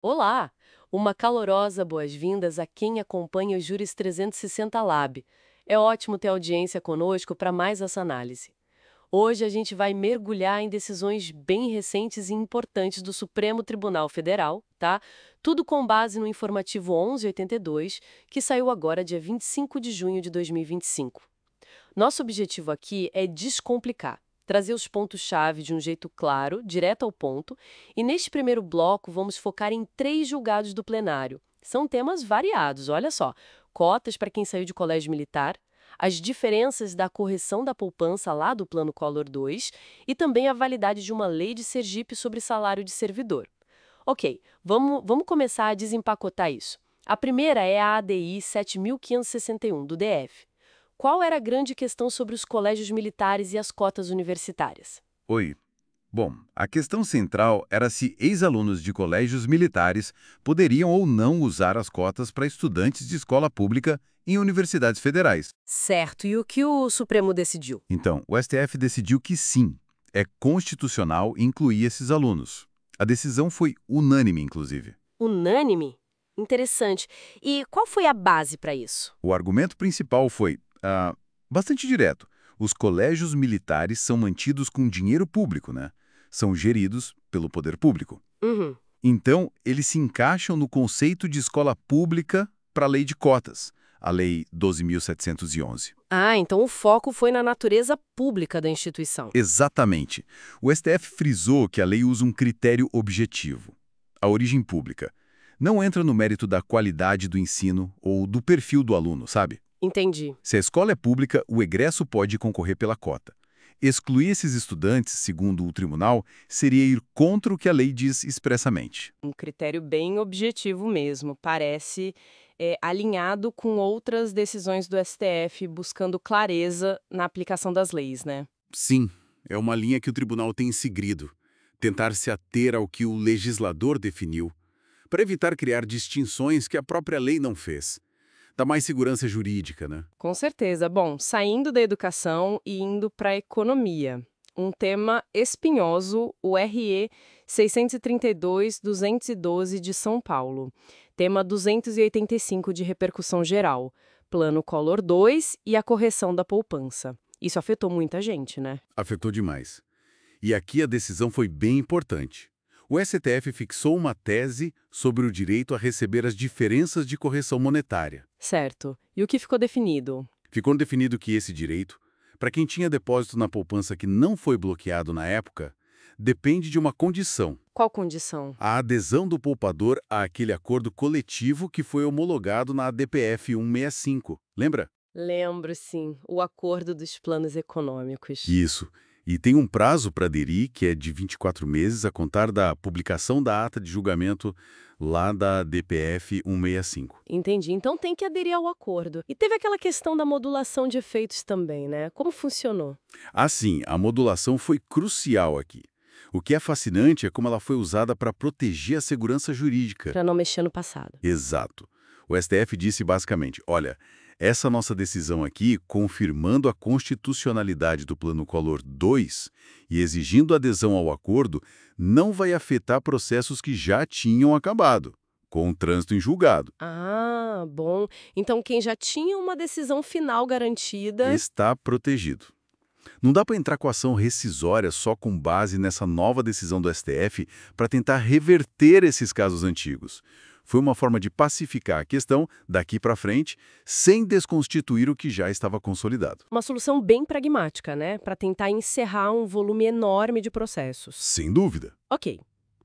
Olá! Uma calorosa boas-vindas a quem acompanha o Juris 360 Lab. É ótimo ter audiência conosco para mais essa análise. Hoje a gente vai mergulhar em decisões bem recentes e importantes do Supremo Tribunal Federal, tá? Tudo com base no informativo 1182, que saiu agora dia 25 de junho de 2025. Nosso objetivo aqui é descomplicar, trazer os pontos-chave de um jeito claro, direto ao ponto, e neste primeiro bloco vamos focar em 3 julgados do plenário. São temas variados, olha só: cotas para quem saiu de colégio militar, as diferenças da correção da poupança lá do Plano Collor 2 e também a validade de uma lei de Sergipe sobre salário de servidor. Ok, vamos começar a desempacotar isso. A primeira é a ADI 7561, do DF. Qual era a grande questão sobre os colégios militares e as cotas universitárias? Oi. Bom, a questão central era se ex-alunos de colégios militares poderiam ou não usar as cotas para estudantes de escola pública em universidades federais. Certo, e o que o Supremo decidiu? Então, o STF decidiu que sim, é constitucional incluir esses alunos. A decisão foi unânime, inclusive. Unânime? Interessante. E qual foi a base para isso? O argumento principal foi bastante direto. Os colégios militares são mantidos com dinheiro público, né? São geridos pelo poder público. Uhum. Então, eles se encaixam no conceito de escola pública para a lei de cotas, a Lei 12.711. Ah, então o foco foi na natureza pública da instituição. Exatamente. O STF frisou que a lei usa um critério objetivo, a origem pública. Não entra no mérito da qualidade do ensino ou do perfil do aluno, sabe? Entendi. Se a escola é pública, o egresso pode concorrer pela cota. Excluir esses estudantes, segundo o tribunal, seria ir contra o que a lei diz expressamente. Um critério bem objetivo mesmo. Parece alinhado com outras decisões do STF, buscando clareza na aplicação das leis, né? Sim, é uma linha que o tribunal tem seguido. Tentar se ater ao que o legislador definiu, para evitar criar distinções que a própria lei não fez. Dá mais segurança jurídica, né? Com certeza. Bom, saindo da educação e indo para a economia. Um tema espinhoso, o RE 632-212 de São Paulo. Tema 285 de repercussão geral. Plano Collor 2 e a correção da poupança. Isso afetou muita gente, né? Afetou demais. E aqui a decisão foi bem importante. O STF fixou uma tese sobre o direito a receber as diferenças de correção monetária. Certo. E o que ficou definido? Ficou definido que esse direito, para quem tinha depósito na poupança que não foi bloqueado na época, depende de uma condição: Qual condição? a adesão do poupador àquele acordo coletivo que foi homologado na ADPF 165. Lembra? Lembro, sim. O acordo dos planos econômicos. Isso. E tem um prazo para aderir, que é de 24 meses, a contar da publicação da ata de julgamento lá da DPF 165. Entendi. Então tem que aderir ao acordo. E teve aquela questão da modulação de efeitos também, né? Como funcionou? Assim, a modulação foi crucial aqui. O que é fascinante é como ela foi usada para proteger a segurança jurídica. Para não mexer no passado. Exato. O STF disse basicamente: olha, essa nossa decisão aqui, confirmando a constitucionalidade do Plano Collor 2 e exigindo adesão ao acordo, não vai afetar processos que já tinham acabado, com o trânsito em julgado. Ah, bom. Então quem já tinha uma decisão final garantida. Está protegido. Não dá para entrar com ação rescisória só com base nessa nova decisão do STF para tentar reverter esses casos antigos. Foi uma forma de pacificar a questão daqui para frente, sem desconstituir o que já estava consolidado. Uma solução bem pragmática, né? Para tentar encerrar um volume enorme de processos. Sem dúvida. Ok.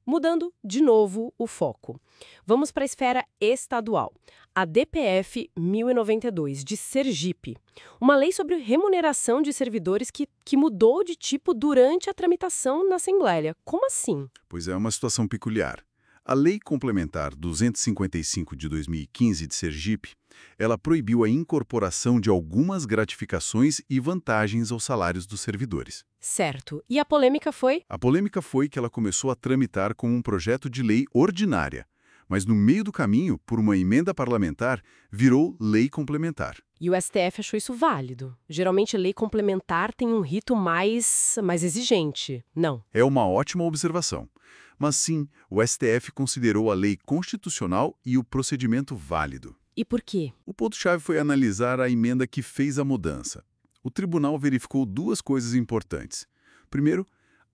Mudando, de novo, o foco. Vamos para a esfera estadual. A DPF 1092, de Sergipe. Uma lei sobre remuneração de servidores que mudou de tipo durante a tramitação na Assembleia. Como assim? Pois é uma situação peculiar. A Lei Complementar 255 de 2015 de Sergipe, ela proibiu a incorporação de algumas gratificações e vantagens aos salários dos servidores. Certo. E a polêmica foi? A polêmica foi que ela começou a tramitar como um projeto de lei ordinária, mas no meio do caminho, por uma emenda parlamentar, virou lei complementar. E o STF achou isso válido. Geralmente, lei complementar tem um rito mais exigente. Não. É uma ótima observação. Mas sim, o STF considerou a lei constitucional e o procedimento válido. E por quê? O ponto-chave foi analisar a emenda que fez a mudança. O tribunal verificou duas coisas importantes. Primeiro,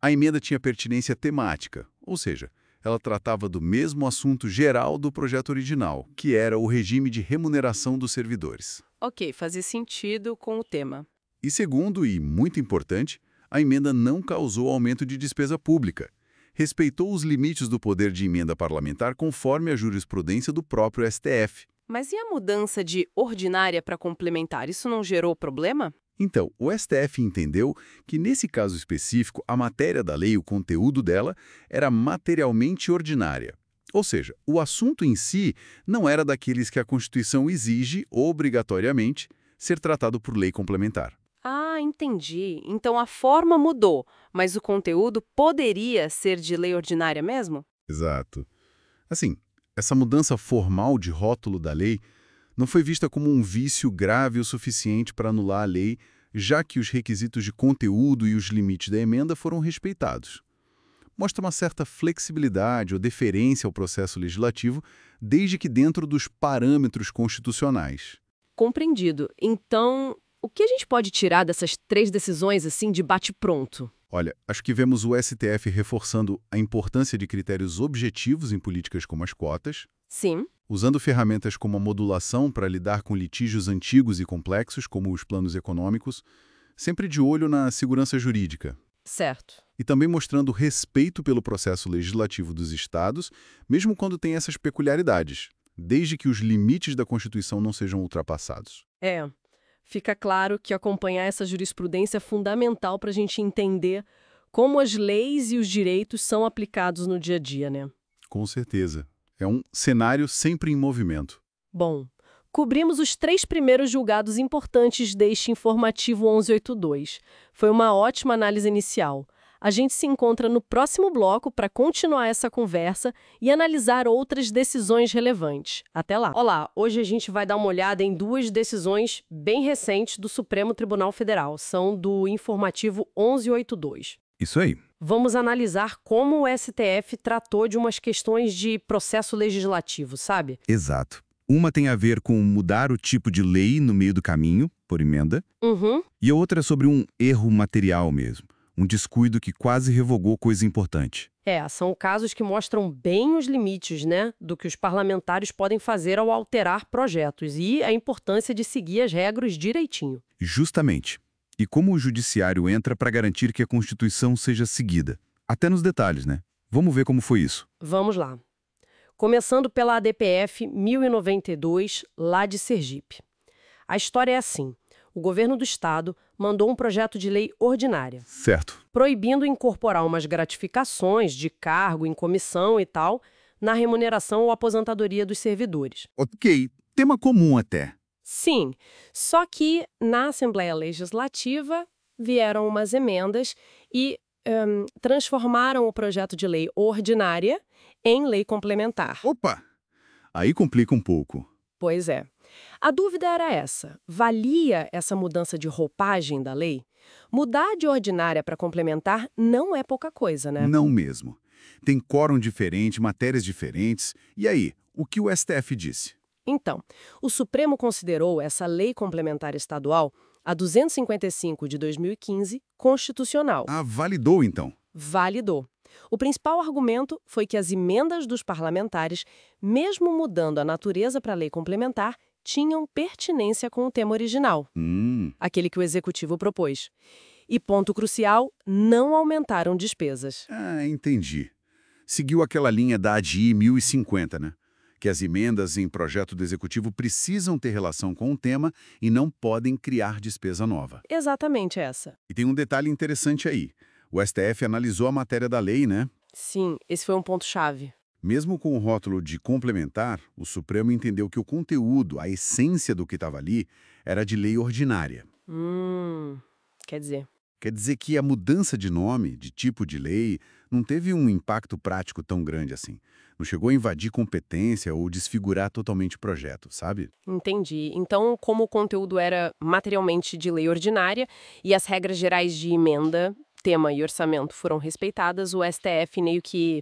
a emenda tinha pertinência temática, ou seja, ela tratava do mesmo assunto geral do projeto original, que era o regime de remuneração dos servidores. Ok, fazia sentido com o tema. E segundo, e muito importante, a emenda não causou aumento de despesa pública. Respeitou os limites do poder de emenda parlamentar conforme a jurisprudência do próprio STF. Mas e a mudança de ordinária para complementar? Isso não gerou problema? Então, o STF entendeu que, nesse caso específico, a matéria da lei, o conteúdo dela, era materialmente ordinária. Ou seja, o assunto em si não era daqueles que a Constituição exige, obrigatoriamente, ser tratado por lei complementar. Ah, entendi. Então a forma mudou, mas o conteúdo poderia ser de lei ordinária mesmo? Exato. Assim, essa mudança formal de rótulo da lei não foi vista como um vício grave o suficiente para anular a lei, já que os requisitos de conteúdo e os limites da emenda foram respeitados. Mostra uma certa flexibilidade ou deferência ao processo legislativo, desde que dentro dos parâmetros constitucionais. Compreendido. Então, o que a gente pode tirar dessas 3 decisões assim de bate-pronto? Olha, acho que vemos o STF reforçando a importância de critérios objetivos em políticas como as cotas, Sim. usando ferramentas como a modulação para lidar com litígios antigos e complexos, como os planos econômicos, sempre de olho na segurança jurídica. Certo. E também mostrando respeito pelo processo legislativo dos estados, mesmo quando tem essas peculiaridades, desde que os limites da Constituição não sejam ultrapassados. Fica claro que acompanhar essa jurisprudência é fundamental para a gente entender como as leis e os direitos são aplicados no dia a dia, né? Com certeza. É um cenário sempre em movimento. Bom, cobrimos os 3 primeiros julgados importantes deste informativo 1182. Foi uma ótima análise inicial. A gente se encontra no próximo bloco para continuar essa conversa e analisar outras decisões relevantes. Até lá! Olá, hoje a gente vai dar uma olhada em 2 decisões bem recentes do Supremo Tribunal Federal. São do informativo 1182. Isso aí. Vamos analisar como o STF tratou de umas questões de processo legislativo, sabe? Exato. Uma tem a ver com mudar o tipo de lei no meio do caminho, por emenda, e a outra é sobre um erro material mesmo. Um descuido que quase revogou coisa importante. São casos que mostram bem os limites, né, do que os parlamentares podem fazer ao alterar projetos e a importância de seguir as regras direitinho. Justamente. E como o judiciário entra para garantir que a Constituição seja seguida. Até nos detalhes, né? Vamos ver como foi isso. Vamos lá. Começando pela ADPF 1092, lá de Sergipe. A história é assim. O governo do estado mandou um projeto de lei ordinária, Certo. proibindo incorporar umas gratificações de cargo em comissão e tal na remuneração ou aposentadoria dos servidores. Ok, tema comum até. Sim, só que na Assembleia Legislativa vieram umas emendas e transformaram o projeto de lei ordinária em lei complementar. Opa! Aí complica um pouco. Pois é. A dúvida era essa: valia essa mudança de roupagem da lei? Mudar de ordinária para complementar não é pouca coisa, né? Não mesmo. Tem quórum diferente, matérias diferentes. E aí, o que o STF disse? Então, o Supremo considerou essa lei complementar estadual, a 255 de 2015, constitucional. Ah, validou então. Validou. O principal argumento foi que as emendas dos parlamentares, mesmo mudando a natureza para a lei complementar, tinham pertinência com o tema original, aquele que o executivo propôs. E ponto crucial, não aumentaram despesas. Ah, entendi. Seguiu aquela linha da ADI 1050, né? Que as emendas em projeto do executivo precisam ter relação com o tema e não podem criar despesa nova. Exatamente essa. E tem um detalhe interessante aí. O STF analisou a matéria da lei, né? Sim, esse foi um ponto-chave. Mesmo com o rótulo de complementar, o Supremo entendeu que o conteúdo, a essência do que estava ali, era de lei ordinária. Quer dizer... Quer dizer que a mudança de nome, de tipo de lei, não teve um impacto prático tão grande assim. Não chegou a invadir competência ou desfigurar totalmente o projeto, sabe? Entendi. Então, como o conteúdo era materialmente de lei ordinária e as regras gerais de emenda, tema e orçamento foram respeitadas, o STF meio que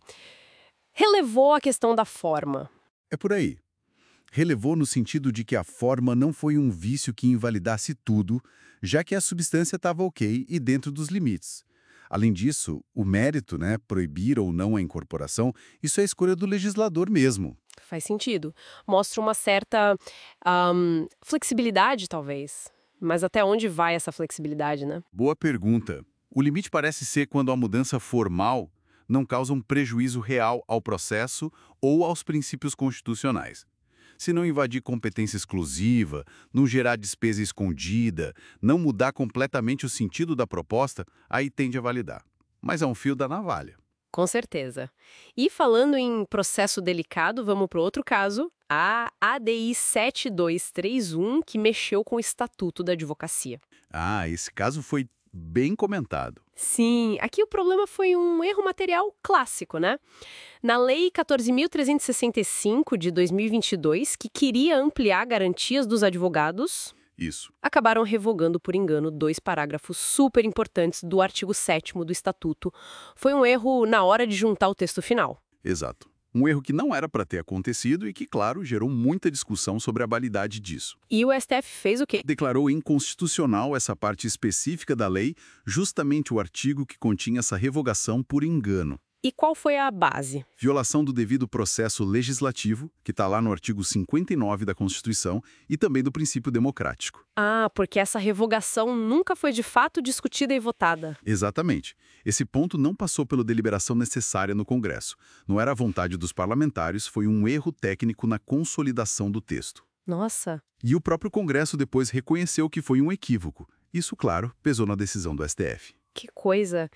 relevou a questão da forma. É por aí. Relevou no sentido de que a forma não foi um vício que invalidasse tudo, já que a substância estava ok e dentro dos limites. Além disso, o mérito, proibir ou não a incorporação, isso é escolha do legislador mesmo. Faz sentido. Mostra uma certa flexibilidade, talvez. Mas até onde vai essa flexibilidade, né? Boa pergunta. O limite parece ser quando a mudança formal não causa um prejuízo real ao processo ou aos princípios constitucionais. Se não invadir competência exclusiva, não gerar despesa escondida, não mudar completamente o sentido da proposta, aí tende a validar. Mas é um fio da navalha. Com certeza. E falando em processo delicado, vamos para outro caso, a ADI 7231, que mexeu com o Estatuto da Advocacia. Esse caso foi bem comentado. Sim, aqui o problema foi um erro material clássico, né? Na Lei 14.365 de 2022, que queria ampliar garantias dos advogados, Isso. acabaram revogando por engano 2 parágrafos super importantes do artigo 7º do Estatuto. Foi um erro na hora de juntar o texto final. Exato. Um erro que não era para ter acontecido e que, claro, gerou muita discussão sobre a validade disso. E o STF fez o quê? Declarou inconstitucional essa parte específica da lei, justamente o artigo que continha essa revogação por engano. E qual foi a base? Violação do devido processo legislativo, que está lá no artigo 59 da Constituição, e também do princípio democrático. Porque essa revogação nunca foi de fato discutida e votada. Exatamente. Esse ponto não passou pela deliberação necessária no Congresso. Não era a vontade dos parlamentares, foi um erro técnico na consolidação do texto. Nossa. E o próprio Congresso depois reconheceu que foi um equívoco. Isso, claro, pesou na decisão do STF. Que coisa.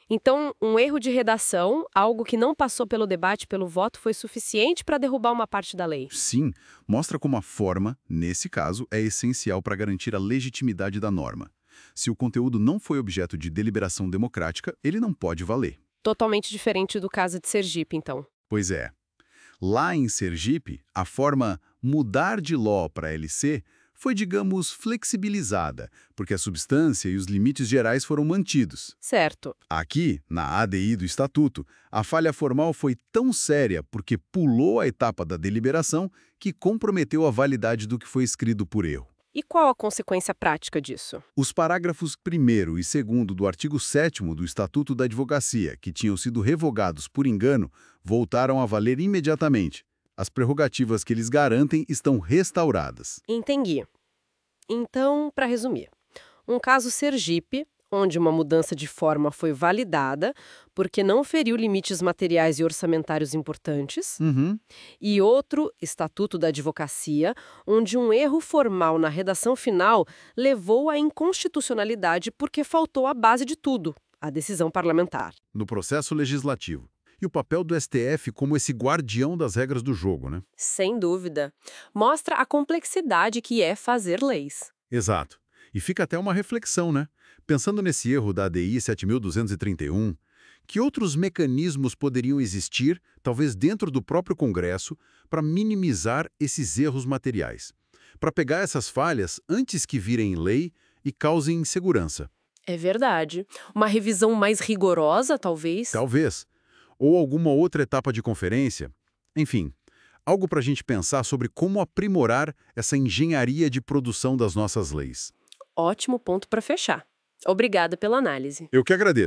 Então, um erro de redação, algo que não passou pelo debate, pelo voto, foi suficiente para derrubar uma parte da lei. Sim, mostra como a forma, nesse caso, é essencial para garantir a legitimidade da norma. Se o conteúdo não foi objeto de deliberação democrática, ele não pode valer. Totalmente diferente do caso de Sergipe, então. Pois é. Lá em Sergipe, a forma mudar de law para LC foi, digamos, flexibilizada, porque a substância e os limites gerais foram mantidos. Certo. Aqui, na ADI do Estatuto, a falha formal foi tão séria porque pulou a etapa da deliberação que comprometeu a validade do que foi escrito por erro. E qual a consequência prática disso? Os parágrafos 1º e 2º do artigo 7º do Estatuto da Advocacia, que tinham sido revogados por engano, voltaram a valer imediatamente. As prerrogativas que eles garantem estão restauradas. Entendi. Então, para resumir, um caso Sergipe, onde uma mudança de forma foi validada porque não feriu limites materiais e orçamentários importantes, e outro, Estatuto da Advocacia, onde um erro formal na redação final levou à inconstitucionalidade porque faltou a base de tudo, a decisão parlamentar. No processo legislativo. E o papel do STF como esse guardião das regras do jogo, né? Sem dúvida. Mostra a complexidade que é fazer leis. Exato. E fica até uma reflexão, né? Pensando nesse erro da ADI 7.231, que outros mecanismos poderiam existir, talvez dentro do próprio Congresso, para minimizar esses erros materiais? Para pegar essas falhas antes que virem lei e causem insegurança. É verdade. Uma revisão mais rigorosa, talvez? Talvez. Ou alguma outra etapa de conferência. Enfim, algo para a gente pensar sobre como aprimorar essa engenharia de produção das nossas leis. Ótimo ponto para fechar. Obrigada pela análise. Eu que agradeço.